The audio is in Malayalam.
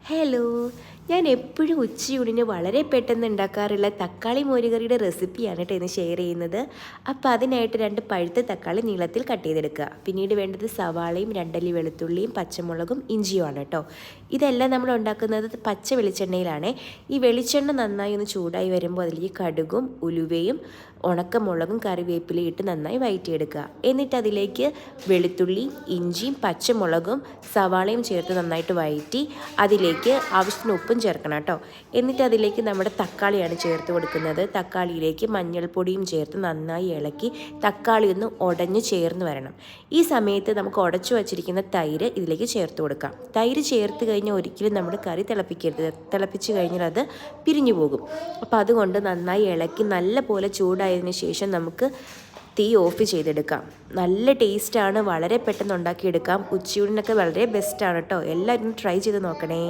ഹലോ, ഞാൻ എപ്പോഴും ഉച്ചയൂണിന് വളരെ പെട്ടെന്ന് ഉണ്ടാക്കാറുള്ള തക്കാളി മോരുകറിയുടെ റെസിപ്പിയാണ് കേട്ടോ ഇന്ന് ഷെയർ ചെയ്യുന്നത്. അപ്പോൾ അതിനായിട്ട് 2 പഴുത്ത തക്കാളി നീളത്തിൽ കട്ട് ചെയ്തെടുക്കുക. പിന്നീട് വേണ്ടത് സവാളയും 2 അല്ലി വെളുത്തുള്ളിയും പച്ചമുളകും ഇഞ്ചിയുമാണ് കേട്ടോ. ഇതെല്ലാം നമ്മൾ ഉണ്ടാക്കുന്നത് പച്ച വെളിച്ചെണ്ണയിലാണ്. ഈ വെളിച്ചെണ്ണ നന്നായി ഒന്ന് ചൂടായി വരുമ്പോൾ അതിലേക്ക് കടുകും ഉലുവയും ഉണക്കമുളകും കറിവേപ്പിലയും ഇട്ട് നന്നായി വഴറ്റിയെടുക്കുക. എന്നിട്ട് അതിലേക്ക് വെളുത്തുള്ളിയും ഇഞ്ചിയും പച്ചമുളകും സവാളയും ചേർത്ത് നന്നായിട്ട് വഴറ്റി അതിലേക്ക് ആവശ്യത്തിന് ഉപ്പും ചേർക്കണം കേട്ടോ. എന്നിട്ട് അതിലേക്ക് നമ്മുടെ തക്കാളിയാണ് ചേർത്ത് കൊടുക്കുന്നത്. തക്കാളിയിലേക്ക് മഞ്ഞൾപ്പൊടിയും ചേർത്ത് നന്നായി ഇളക്കി തക്കാളി ഒന്ന് ഉടഞ്ഞ് ചേർന്ന് വരണം. ഈ സമയത്ത് നമുക്ക് ഉടച്ചു വച്ചിരിക്കുന്ന തൈര് ഇതിലേക്ക് ചേർത്ത് കൊടുക്കാം. തൈര് ചേർത്ത് കഴിഞ്ഞാൽ ഒരിക്കലും നമ്മൾ കറി തിളപ്പിക്കരുത്. തിളപ്പിച്ച് കഴിഞ്ഞാൽ അത് പിരിഞ്ഞു പോകും. അപ്പോൾ അതുകൊണ്ട് നന്നായി ഇളക്കി നല്ല പോലെ ചൂടായതിനു ശേഷം നമുക്ക് തീ ഓഫ് ചെയ്തെടുക്കാം. നല്ല ടേസ്റ്റാണ്, വളരെ പെട്ടെന്ന് ഉണ്ടാക്കിയെടുക്കാം. ഉച്ചയൂണിനൊക്കെ വളരെ ബെസ്റ്റാണ് കേട്ടോ. എല്ലാവരും ട്രൈ ചെയ്ത് നോക്കണേ.